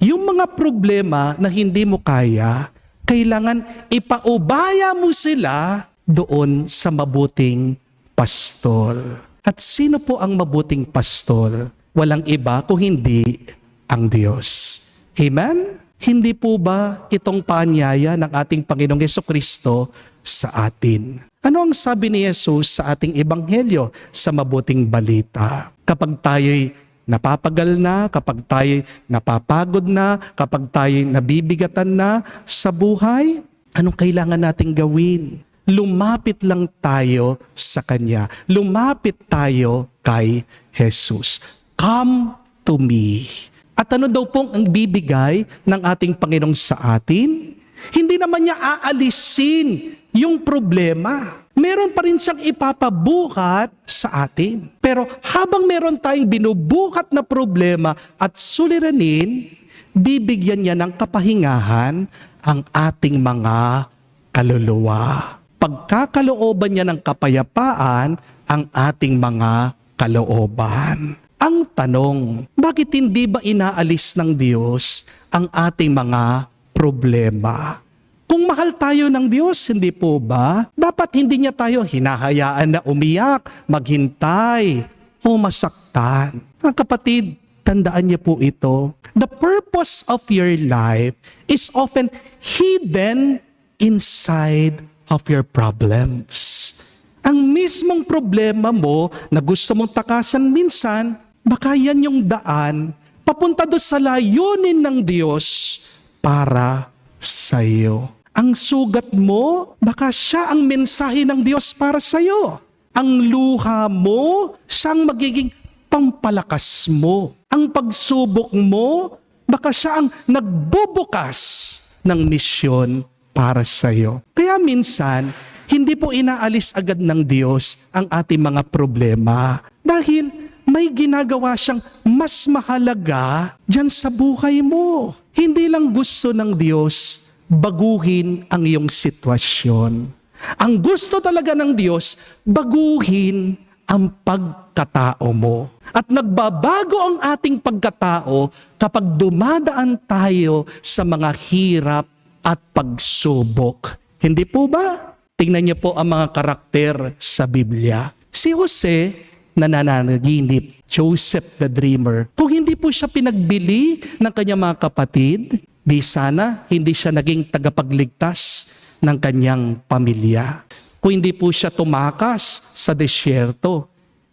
Yung mga problema na hindi mo kaya, kailangan ipaubaya mo sila doon sa mabuting pastor. At sino po ang mabuting pastor? Walang iba kung hindi ang Diyos. Amen? Hindi po ba itong paanyaya ng ating Panginoong Jesucristo sa atin? Ano ang sabi ni Jesus sa ating ebanghelyo sa mabuting balita? Kapag tayo'y napapagal na, kapag tayo'y napapagod na, kapag tayo'y nabibigatan na sa buhay, anong kailangan nating gawin? Lumapit lang tayo sa Kanya. Lumapit tayo kay Jesus. Come to me. At ano daw pong ang bibigay ng ating Panginoong sa atin? Hindi naman niya aalisin yung problema. Meron pa rin siyang ipapabuhat sa atin. Pero habang meron tayong binubuhat na problema at suliranin, bibigyan niya ng kapahingahan ang ating mga kaluluwa. Pagkakalooban niya ng kapayapaan ang ating mga kalooban. Ang tanong, bakit hindi ba inaalis ng Diyos ang ating mga problema? Kung mahal tayo ng Diyos, hindi po ba? Dapat hindi niya tayo hinahayaan na umiyak, maghintay, o masaktan. Mga kapatid, tandaan niyo po ito. The purpose of your life is often hidden inside of your problems. Ang mismong problema mo na gusto mong takasan minsan, baka yan yung daan papunta doon sa layunin ng Diyos para sa iyo. Ang sugat mo, baka siya ang mensahe ng Diyos para sa iyo. Ang luha mo, siyang magiging pampalakas mo. Ang pagsubok mo, baka siya ang nagbubukas ng misyon para sa iyo. Kaya minsan, hindi po inaalis agad ng Diyos ang ating mga problema dahil may ginagawa siyang mas mahalaga dyan sa buhay mo. Hindi lang gusto ng Diyos baguhin ang iyong sitwasyon. Ang gusto talaga ng Diyos, baguhin ang pagkatao mo. At nagbabago ang ating pagkatao kapag dumadaan tayo sa mga hirap at pagsubok. Hindi po ba? Tingnan niyo po ang mga karakter sa Biblia. Si Jose, nananaginip, Joseph the Dreamer. Kung hindi po siya pinagbili ng kanyang mga kapatid, di sana hindi siya naging tagapagligtas ng kanyang pamilya. Kung hindi po siya tumakas sa desyerto,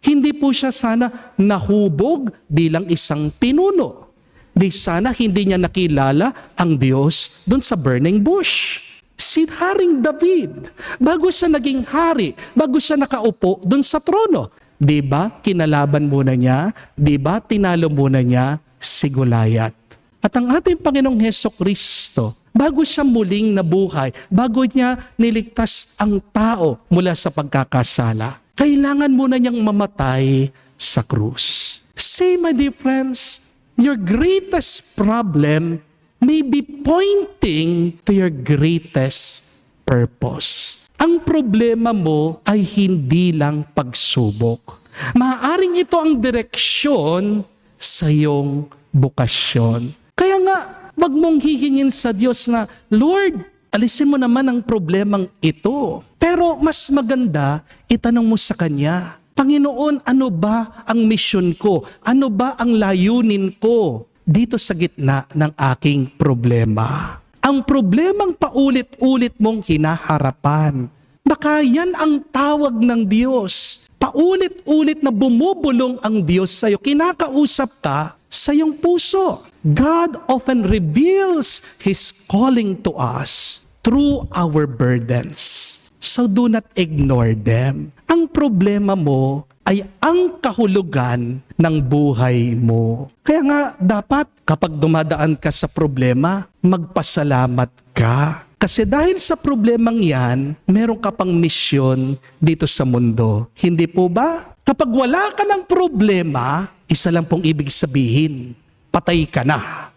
hindi po siya sana nahubog bilang isang pinuno. Di sana hindi niya nakilala ang Diyos doon sa burning bush. Si Haring David, bago siya naging hari, bago siya nakaupo doon sa trono, di ba kinalaban muna niya, di ba tinalo muna niya si Goliath. At ang ating Panginoong Hesukristo, bago siya muling nabuhay, bago niya niligtas ang tao mula sa pagkakasala, kailangan muna niyang mamatay sa krus. Say, my dear friends, your greatest problem may be pointing to your greatest purpose. Ang problema mo ay hindi lang pagsubok. Maaaring ito ang direksyon sa iyong bukasyon. Kaya nga, wag mong hihingin sa Diyos na, Lord, alisin mo naman ang problemang ito. Pero mas maganda, itanong mo sa Kanya, Panginoon, ano ba ang misyon ko? Ano ba ang layunin ko dito sa gitna ng aking problema? Ang problemang paulit-ulit mong hinaharapan, baka yan ang tawag ng Diyos. Paulit-ulit na bumubulong ang Diyos sa iyo. Kinakausap ka sa iyong puso. God often reveals His calling to us through our burdens. So do not ignore them. Ang problema mo ay ang kahulugan ng buhay mo. Kaya nga dapat kapag dumadaan ka sa problema, magpasalamat ka. Kasi dahil sa problemang yan, meron ka pang misyon dito sa mundo. Hindi po ba? Kapag wala ka ng problema, isa lang pong ibig sabihin, patay ka na.